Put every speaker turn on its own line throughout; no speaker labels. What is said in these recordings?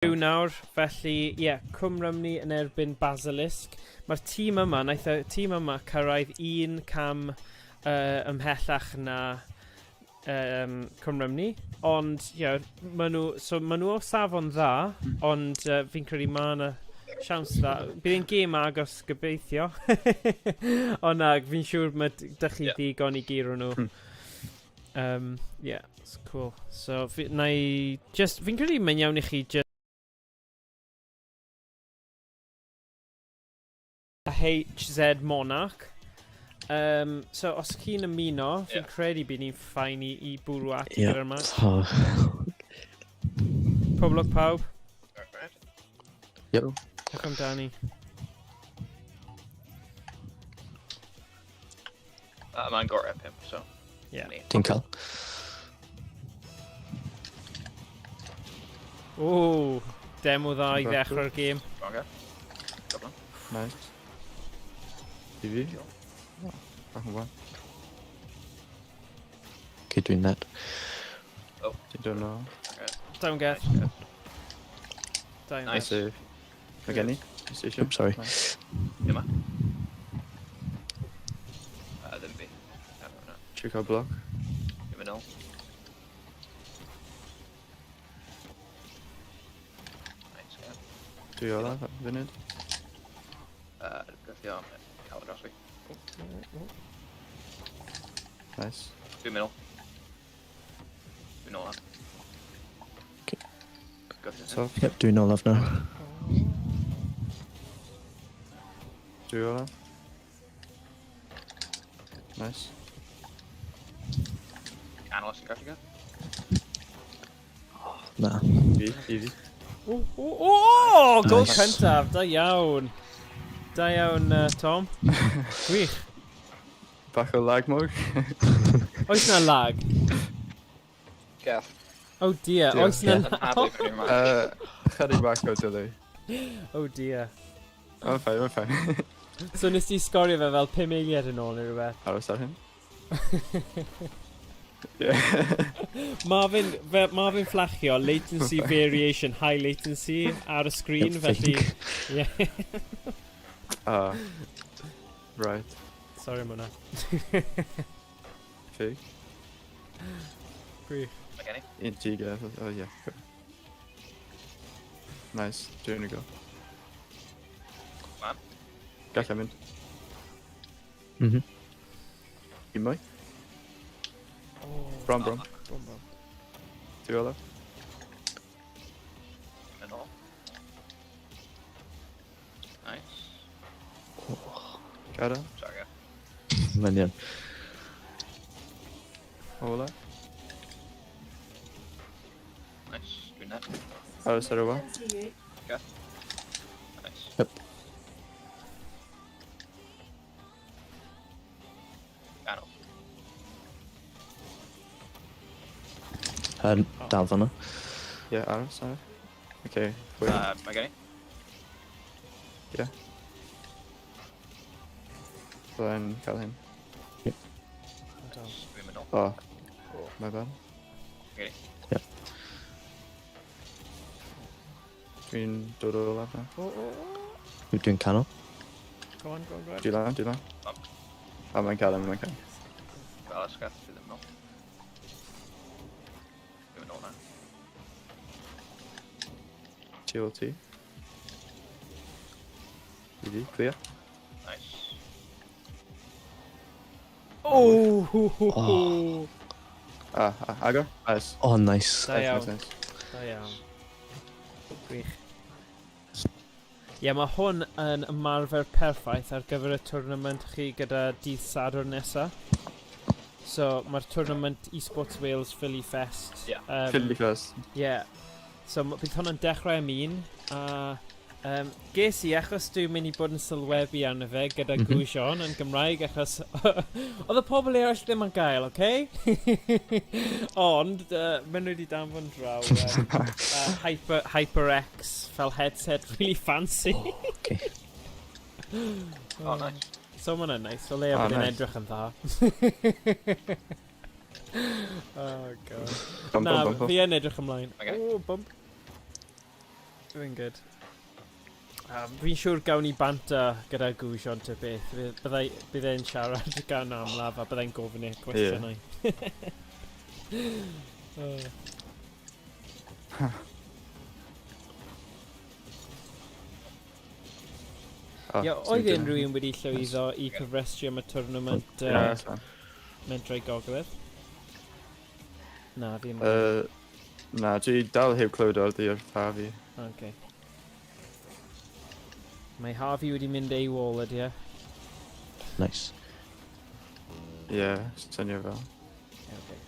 Yw nawr, felly, Cwm Rhymni yn erbyn Basilisk. Mae'r tîm yma, naeth y tîm yma cyrraedd un cam ymhellach na Cwm Rhymni. Ond, ma nhw o safon dda, ond fi'n credu ma' yna siawns dda. Bydd e'n gêm agos gobeithio. Ond fi'n siŵr mae dych chi ddigon i giro nhw. It's cool. So, fi'n credu mae'n iawn I chi just HZ Monarch. So os chi'n ymuno, fi'n credu bydd ni'n ffain I bwrw at gyda'r match. Pob lwc pawb.
Yep.
Diolch amdani.
Mae'n Gorau pimp, so.
Ti'n cael.
Ooh, demo dda I ddechrau'r gêm.
Nice. TV. Bach yn wan. Okay, doing that.
Oh.
You don't know.
Down get.
Nice.
Save. Again, station. Oops, sorry.
Nice. Yma. Ddim fi.
Check out block.
Dim yn ôl. Nice,
Do you all that? Funud?
Gwthio cael dros fi.
Nice.
Dwi'n mynd ôl. Dwi'n ôl lan.
Okay.
Gwthio.
So, yep, doing all love now. Do you all that? Nice.
Canol sy'n gallu gael?
Nah. Easy.
Gol
Nice.
cyntaf, da iawn. Da iawn, Tom. Gwych.
Bach o lag mode.
Oes na lag?
Gath.
Oh dear,
Dear.
oes na
Yn
lag?
haflu fyny yma.
Chydig bach o delay.
Oh dear.
Oh, fine.
So nes ti sgorio fe fel 5 eiliad yn ôl neu rhywbeth?
Aros ar hyn? Yeah.
Marvin fflachio, latency variation, high latency ar y screen, felly...
Right.
Sorry am hwnna.
Fake.
Gwych.
Mae gen I.
In Giga. Oh, yeah. Good. Nice. Doing a go.
Man.
Gallai mynd. Un mwy? Bron.
Bom.
Ti ola?
Dim yn ôl. Nice.
Gara?
Sorry,
Manian. Ola?
Nice. Dwi'n net.
Aros ar yma?
Gath. Nice.
Yep.
Canol.
Dal fanna. Yeah, aros. Okay.
Mae gen I.
Yeah. Byddai'n cael hyn.
Dwi'n mynd ôl.
Oh. My bad.
Gen I.
Yep. Dwi'n dod o laf na. You're doing canol?
Go on.
Do lan. A mae'n cael.
Fel ysgath, dwi'n mynd ôl. Dwi'n mynd ôl na.
TLT. Easy, clear.
Nice.
Agor? Nice.
Oh, nice.
Da iawn.
Nice.
Da iawn. Gwych. Mae hwn yn ymarfer perffaith ar gyfer y tournament chi gyda dydd Sadwrn nesa. So, mae'r tournament eSports Wales Philly Fest.
Philly first.
So, bydd hwnna'n dechrau am un. Ges I achos dwi'n mynd I bod yn sylwebu arno fe gyda gweision yn Gymraeg achos oedd y pobl eraill ddim yn gael, okay? Ond, maen nhw wedi danfon draw HyperX fel headset really fancy.
Okay.
Nice.
So ma'n nice, o leia bod yn edrych yn dda. Oh god.
Bump.
Fi yn edrych ymlaen.
Okay.
Bump. Dwi'n good. Fi'n siŵr gawn ni banta gyda Gwsion ta beth. Byddai'n siarad gan amlaf a byddai'n gofyn i'r cwestiynau. Oedd unrhyw un wedi llwyddo i cyfrestru am y tournament mewn Dreigogledd? Na, fi yma.
Na, dwi dal heb clywed o'r ddi'r ffa fi.
Okay. Mae Harvey wedi mynd AWOL ydy e?
Nice.
Ie, synio fel.
Okay.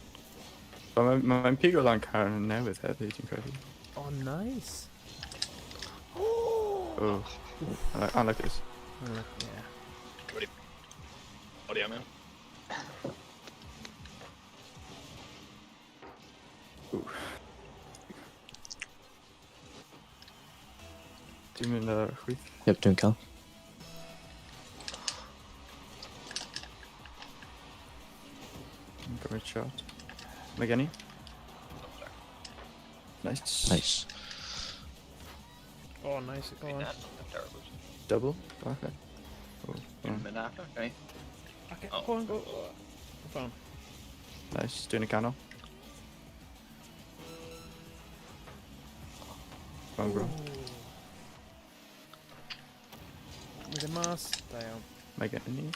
Mae'n pigo lan Karen newydd hefyd, dwi'n credu.
Oh, nice.
Oh, I like this.
Yeah.
What do you mean?
Dwi'n mynd chwith.
Yep, dwi'n cael.
Yn gymryd shot. Mae gen i. Nice.
Nice.
Oh, nice. Go on.
Terrible.
Double. Okay. Oh,
Mid after, okay.
Okay,
Oh.
go on, go. Go on.
nice. Dwi'n y canol. Go on, bro.
With a mas. Da iawn.
Mae gen i.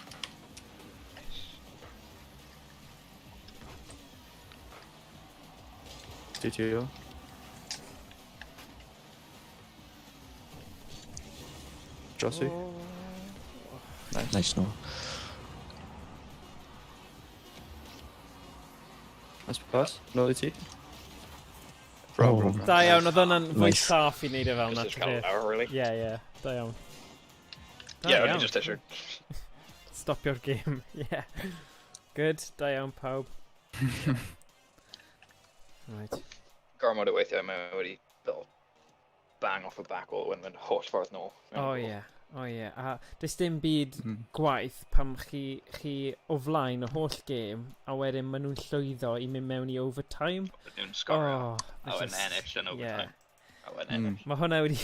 GTO. Jossie. Nice.
Nice no.
Nice pass. No ti.
Oh.
Da iawn, oedd hwnna'n fwy
Nice.
saff i neud e fel na.
Just kind of hour, really.
Yeah. Da iawn. Da
Yeah,
iawn.
only just hit
Stop your game. Yeah. Good. Da iawn, pawb. Right.
Gorau mod o weithiau, mae wedi fel bang off y back wall when mae'n holl ffordd nôl.
Oh yeah. A does dim byd gwaith pam chi o flaen y holl gêm a wedyn maen nhw'n llwyddo i mynd mewn i overtime.
Nhw'n sgorio.
Oh,
A wedyn ennill yn overtime. A wedyn ennill.
Mae hwnna wedi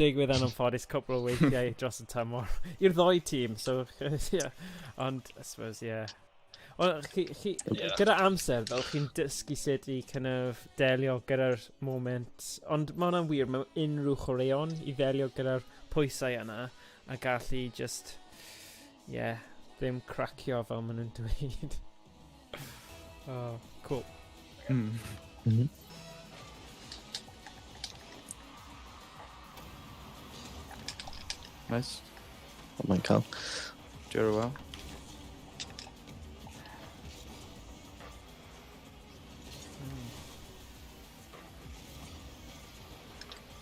digwydd yn anffodus cwbl o weithiau dros y tymor. I'r ddoi tîm, so yeah. Ond, I suppose, yeah. Ond gyda amser, fel chi'n dysgu sut i kind of delio gyda'r moment. Ond mae hwnna'n wir, mae unrhyw chwaraeon i delio gyda'r pwysau yna a gallu just, yeah, ddim cracio fel maen nhw'n dweud. Oh, cool.
Mhm.
Nice.
Mae'n cael.
Dwy'r well.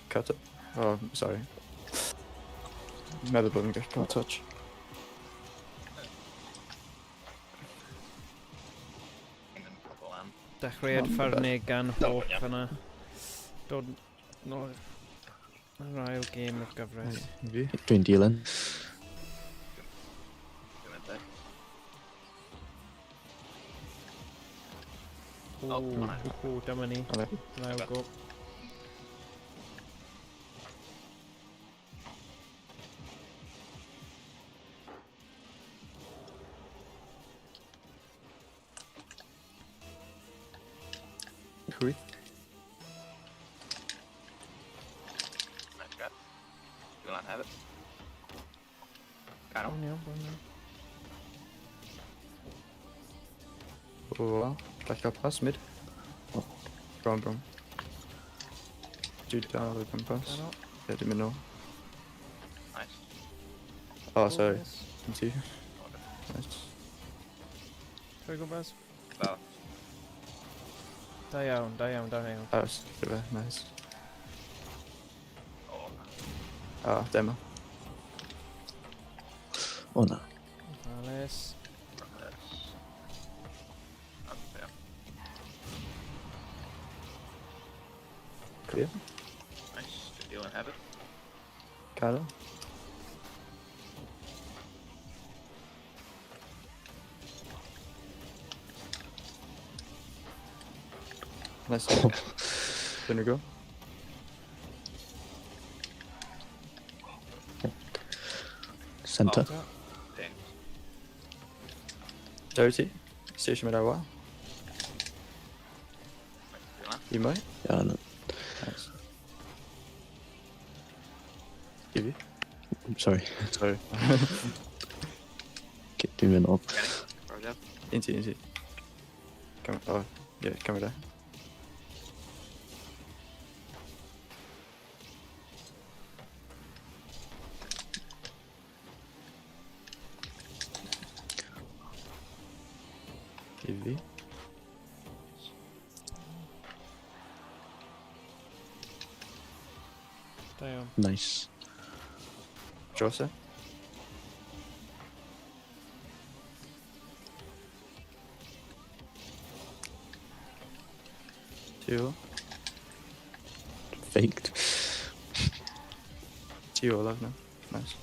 Cut it. Oh, sorry. Meddwl bod yn gallu cael touch.
Dechreuad ffarnig gan hoff yna. Dod nôl yr ail gêm o'r gyfres.
Fi.
Dwi'n dilyn.
O, dyma ni.
Ale.
Ail go.
Chwith.
Nice grab. You want to have it? Kind of.
Bron iawn.
Oh, well. Gall gael pass mid. Bron. Dwi dal i gael pass. Ie, dwi'n mynd nôl.
Nice.
Oh, sorry. Ti. Nice.
Trwy gwybod?
Well,
Da iawn.
Pass. Gyda, nice.
oh,
Ah, demo.
O na.
Alice.
yeah.
Clear.
Nice. Good deal and have it.
Carlo. Nice. Gonna go.
Center.
Oh. Ping.
Dirty. Station med der. I mig.
Ja, no.
Nice. Eevee.
I'm sorry.
Sorry.
Get doing up.
Roger.
Indtil. Kom. Ja, kom der. Eevee.
Damn.
Nice.
Jose. Tio.
Faked.
Tio left now. Nice.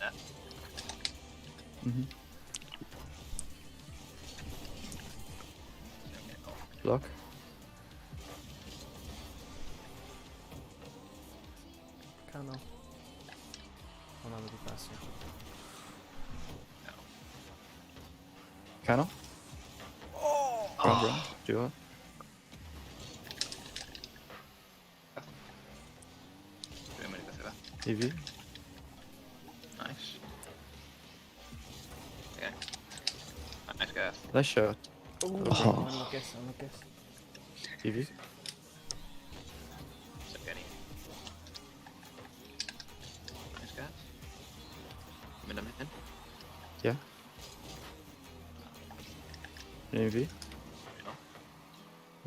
Ja.
Mhm. Block.
Canol. Hwnna wedi basio.
Canal. Bro. Tio.
Dwi'n mynd i beth efo.
Eevee.
Nice. Okay. Nice guys.
Nice shot.
Oh. Unlugus.
Eevee.
So Kenny. Nice guys. Mynd am hyn.
Yeah. Eevee.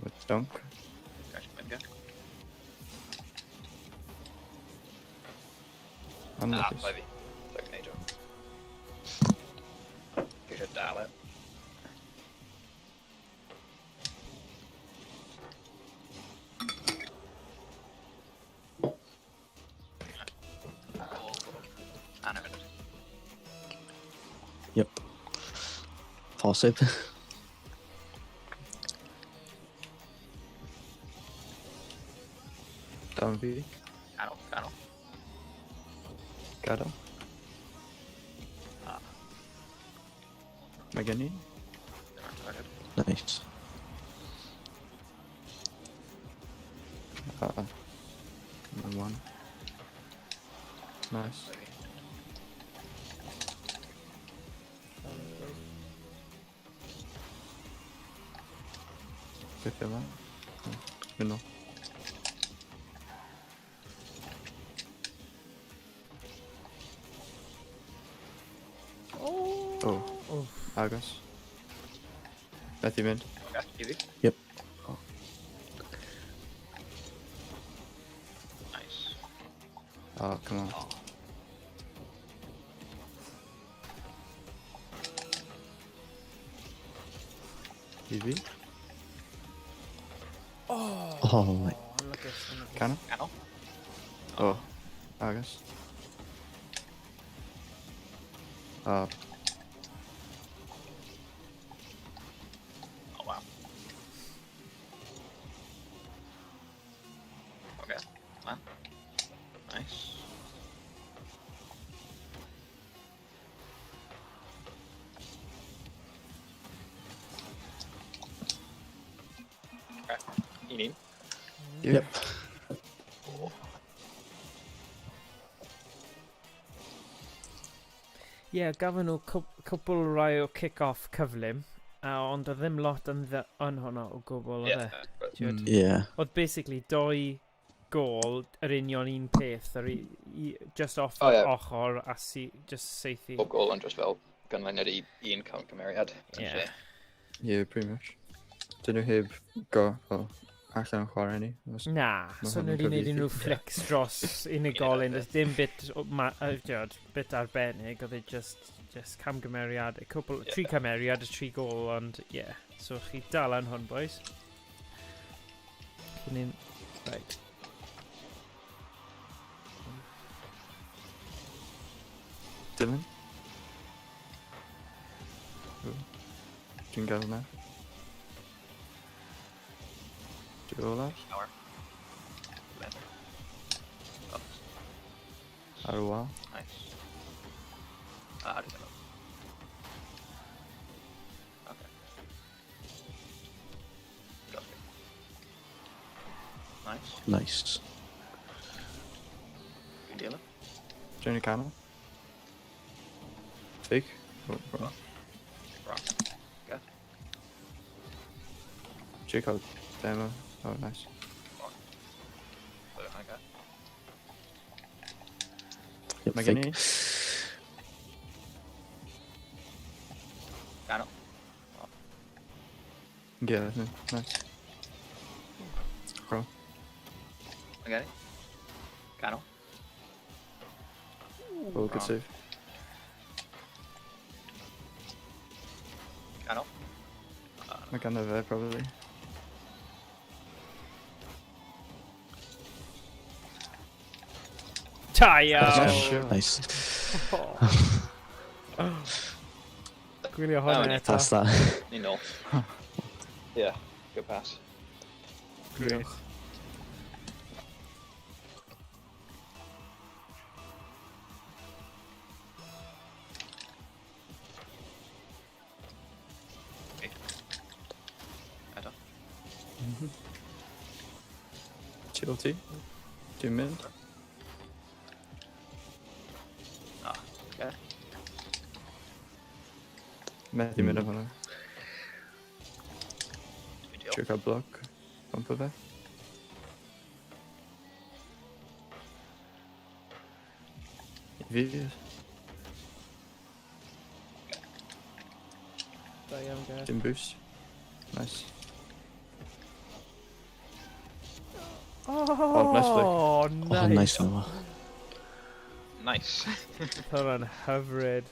With dunk.
Gais mynd gael.
Unlucky.
Bai fi. Dwi'n gwneud o. Fi eisiau dal e. Anna fynd.
Yep. Forsyth.
Down V.
Canol.
Gado. Magani.
Ddim yn targed.
Nice.
And one. Nice.
Bai fi.
Beth yma? Minno. Oh,
Oh.
agos. Beth i mynd?
Gas, Eevee.
Yep.
Nice.
Oh, come on. Eevee?
Oh my.
Unlugus.
Canna?
Canol.
Oh, agos.
Oh wow. Okay. Man. Nice. Okay. Inin.
Yep.
Ie, gafon nhw cwbl rai o kick-off cyflym, ond oedd ddim lot yn hwnna o gwbl oedd e. Ti'wod?
Yeah.
Oedd basically doi gol yr union un peth, just off
Oh, ie.
ochr a just seithi.
Bob gol ond just fel ganlyniad i un count cymeriad.
Ie.
Yeah, pretty much. Dyn nhw heb go allan o chwarae ni.
Na,
Ma'
so nhw
hwnna'n
wedi neud
gyfieithu.
unrhyw flicks dros unigolyn, doedd dim bit, bit arbennig, oedd e just camgymeriad, tri cymeriad, a tri gol, ond ie. Yeah. So chi dal yn hwn, boys. Ni'n... Right.
Dylan? Dwi'n gael hwnna. Do all that.
Power. Left. Up.
Out of a while.
Nice. Ah, do that. Okay. Got it. Nice.
Nice.
Good deal.
Journey canal. Fake. Oh,
Rock. Good.
check out demo. Oh, nice.
Okay.
Yep,
Magani.
fake.
Cano.
Yeah, nice. Bro.
Okay. Cano.
Oh, good save.
Cano.
Magana there, probably.
Dreigiau!
Nice.
Gwylio hwnna
Oh,
eto.
That's that.
You know. Yeah. Good pass.
Great.
Eto.
Chilty. 2 mid.
Ah. Okay.
Matty mid of honor.
Good deal.
Check out block. Bumper there. Videos.
Dreigiau, guys.
Team boost. Nice.
Oh,
Oh,
nice.
nice one.
Nice.
Thought on hyfryd.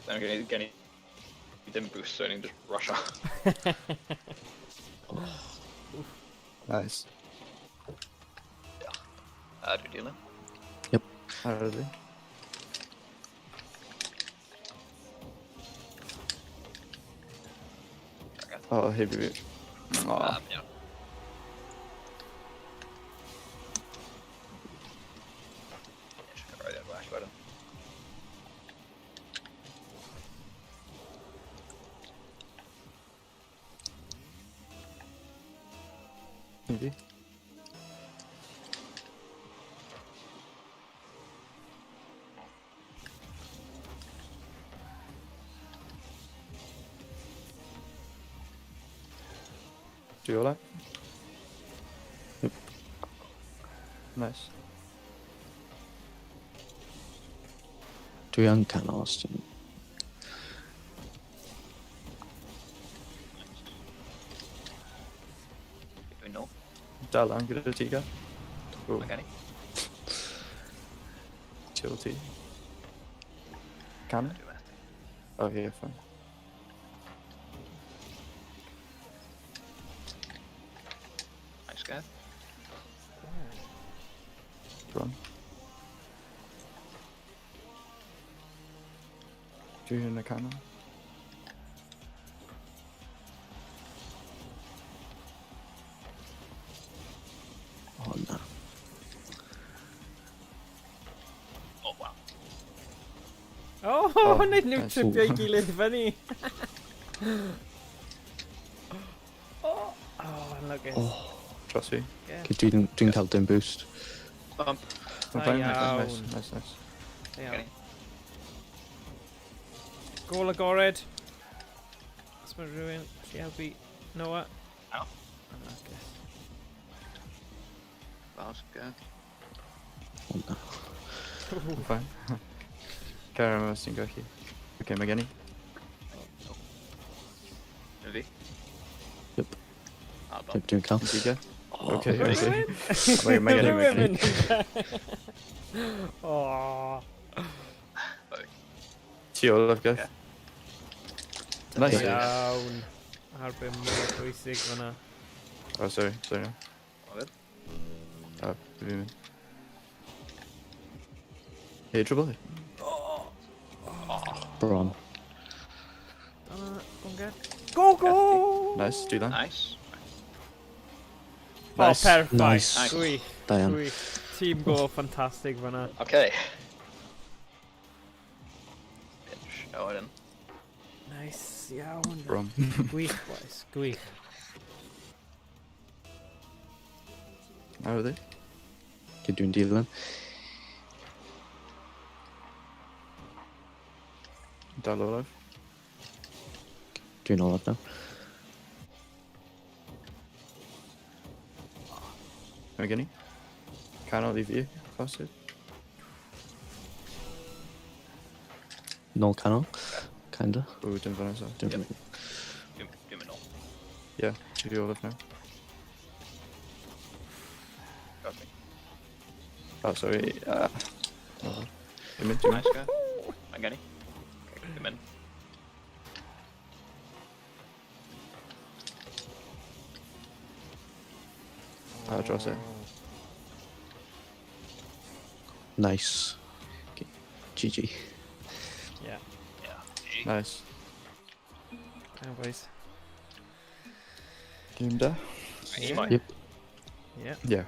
I'm gonna he didn't boost, so I need to rush off.
Nice.
Good deal.
Already.
Okay.
Oh, heavy. Oh,
Yeah. Should cover that flash button.
maybe. Do you all that?
Yep.
Nice.
Do young can Austin.
We know.
Dal, I'm good at Tiga. Oh,
Okay.
Chilty. Cannon? Oh, yeah, fine.
Nice guy.
Run. Do you in the cannon?
Oh no.
Oh wow.
Oh,
Oh,
wneud nhw
nice.
tripio i gilydd fyny. Oh, unlucky.
Oh,
Trust me.
Yeah.
dwi'n cael dim boost.
Bump.
I'm fine. Nice,
Iawn.
nice, nice.
Iawn. Gôl agored. Os mae rhywun gallu helpu Noah.
Ow.
Unlucky.
That's good.
Oh no.
I'm fine. Karen must go here. Okay, Magani.
Maybe.
Yep.
Ah, bump.
Yep, dwi'n cael.
Tiga.
Oh,
Okay,
Rhywun?
okay. Magani,
Rhywun
Magani.
yn- Oh.
Chill, I've got.
Okay.
Nice.
Iawn. Arbyn mor bwysig fyna.
Oh, sorry, sorry. No.
All good.
Oh, maybe. Hey, trouble.
Bron.
Go on get. Go, go!
Nice, do that.
Nice.
Nice.
perffaith.
Nice.
Gwych.
Da iawn.
Gwych. Team go ffantastig fan'na.
Okay. Pinch. Oh, I didn't.
Nice iawn.
Brom.
Gwych, boys. Gwych.
How are they?
Okay, dwi'n dilyn.
Dal alive.
Dwi'n olaf now.
Am I getting? Can't leave you. Close it.
Nôl canol. Kinda.
Oh, didn't find myself.
Dwi'n...
Do me no.
Yeah, you all live now.
Got me.
Oh, sorry. Image.
Nice guy. I'm getting. Okay, come in.
Draw it.
Nice. Okay. GG.
Yeah.
Yeah. GG.
Nice.
Yeah, boys.
Game day.
He might.
Yep.
Yeah.
Yeah.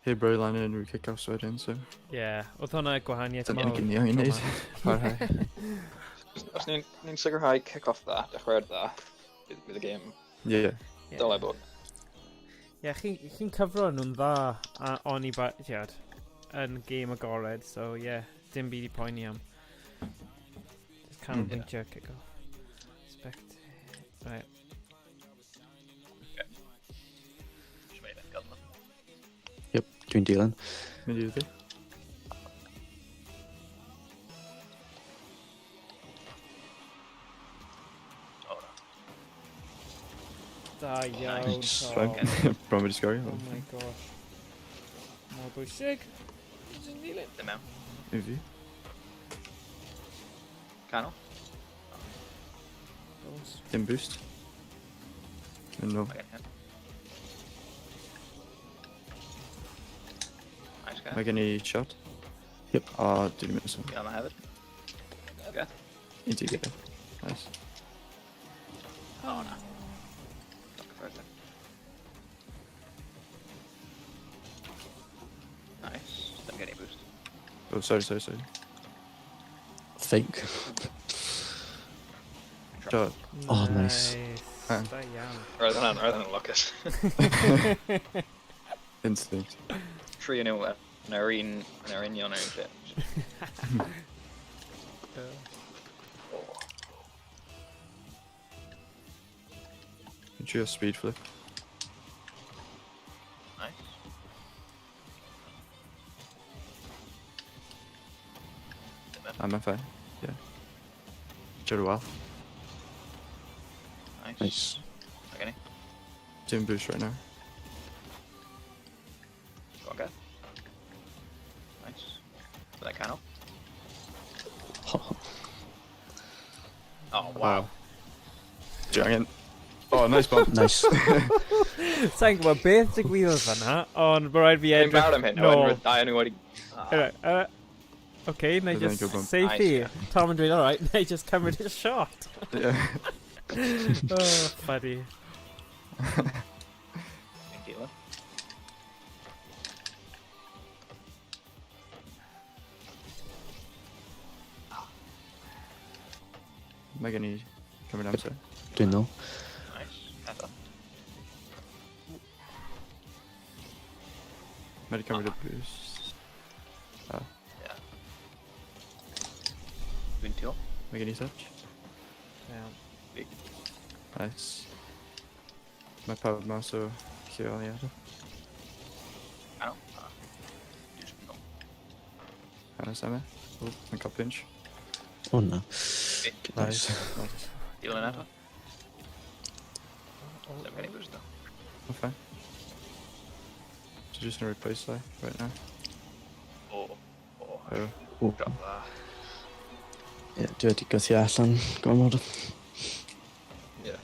Hey, bro, landing and we kick off straight in, so.
Yeah. Oedd hwnna gwahaniaeth
Dyna
mawr.
gen i angen neud. Parhau.
Os ni'n sicrhau kick-off dda, dechrau'r dda, bydd y game
Yeah.
dylai bod.
Ie, chi'n cyfro nhw'n dda on i tiad yn gêm agored, so ie, dim byd i poeni am. Just canolbwyntio kick-off. Right.
Yep, dwi'n dilyn.
Mynd i ddweud.
Da iawn,
Nice.
Tom.
Bron wedi sgori.
Oh my gosh. Mor bwysig.
Dim mewn.
I fi.
Canol.
Dos.
Dim boost. No.
Mae gen i. Nice guy.
Mae gen i shot.
Yep.
A dwi wedi mynd sôn.
Gan yma hefyd. Okay.
Un ti gyda. Nice.
Oh, na. Fuck, further. Nice. Don't get any boost.
Oh, sorry.
Fake.
Shot.
Oh, nice.
Ah.
Da iawn.
Rather than Lucas.
Instinct.
Tree yn yw yn yr union yr un lle. Oh.
Trio speed flip.
Nice.
I'm fine. Yeah. Jero well.
Nice.
Nice.
Okay.
Dim boost right now.
Go on, guys. Nice. So that canal. Oh, wow.
Giant. Oh, nice bump.
Nice.
Sa'n gwybod beth digwyddodd fan'na, ond mae rhaid fi
Dwi'n
edrych
barod am hyn,
nôl.
da enw wedi...
Okay, na i
Byddai'n
just
gwybod.
save
Nice,
fi.
yeah.
Tom yn dweud, alright, na i just cymryd y shot.
Yeah.
Oh, funny.
Dwi'n deal.
Mae gen i cymryd amser.
Dwi'n nôl.
Nice. Eto.
Mae wedi cymryd y boost.
Yeah. Dwi'n deal.
Mae gen i touch.
Iawn.
Nice. Mae pawb mas o lleol i ado.
Canol. Just no.
Hanes am e. Oh, mae'n cael pinch.
Oh, na.
Nice. Nice.
Deal yn eto. Don't get any boost though.
Oh, fine. So just gonna replace that right now.
Oh.
Oh.
Oh,
Drop that.
ie, dwi wedi gweithio allan gormod.
Yeah.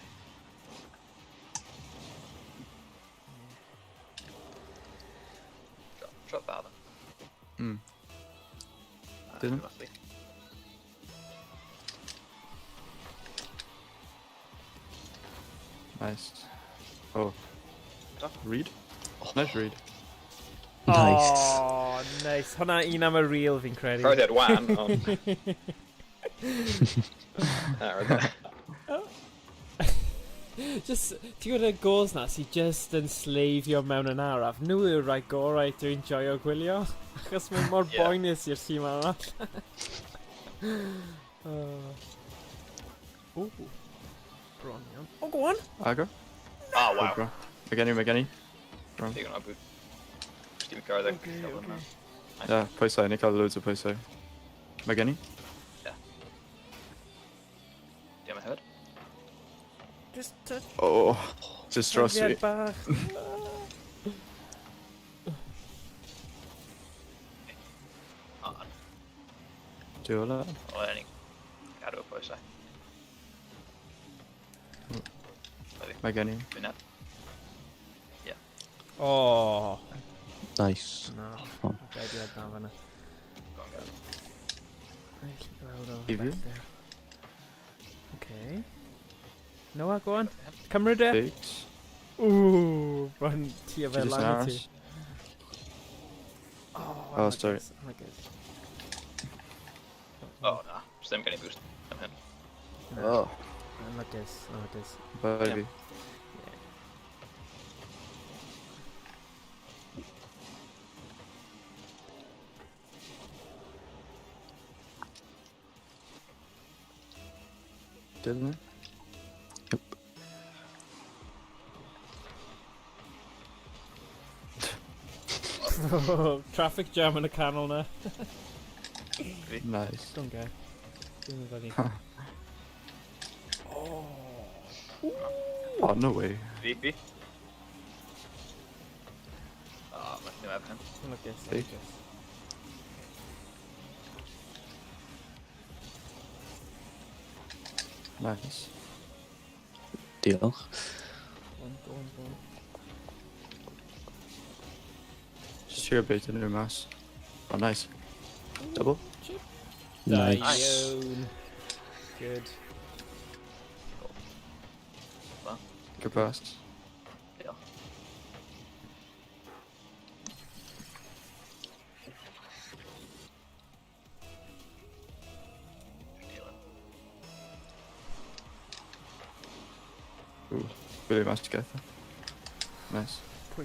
Drop that then.
Hmm. Didn't?
Must be.
Nice. Oh.
Stop.
Read? Nice read.
Nice.
Oh, nice. Hwna un am y real fi'n credu.
Roedd e'r wan, ond...
Just, ti'n gwybod y goals na sy'n just yn sleifio mewn yn araf? Nhw yw'r rai gorau dwi'n joio gwylio. Achos mae'n mor
Ie.
boenus i'r tîm arall. Bron iawn. O, go on!
Agor?
Oh, wow.
Bro. Mae gen i. Bro.
Digon o bwyd. Steve Garlic.
Okay.
Yeah, pwysau. Ni'n cael loads o pwysau. Mae gen i?
Diolch yn hyd.
Just touch.
Oh. Just dros fi.
Profiad bach.
Dwi ola.
O, yn ni'n gadw y pwysau.
Mae gen i.
Dwi'n net.
Oh.
Nice.
No.
Oh.
Gaidiad na fanna.
Go on, gadw.
Reit, gweld o.
I fi?
back there. Okay. Noah, go on. Cymryd e.
Bait.
Ooh, bron ti o
Ti
fe
jyst yn
lan i
aros?
ti.
Oh, sorry.
Oh my god.
O, na. Stem gen i boost. Am hyn.
Oh.
Lygys, lygys.
Bai fi. Dydyn nhw?
Yep.
Traffic jam yn y canol na.
Nice.
Don't go. Dwi'n fyddi.
Oh, no way.
Fi. O, mae'n ddim efo hyn.
Lygys,
Hey.
lygys.
Nice.
Diolch.
Go on.
Just sheer bait yn nhw mas. Oh, nice. Double?
Nice.
Iawn. Good.
Good pass.
Diolch.
Ooh, really mas to get there. Nice.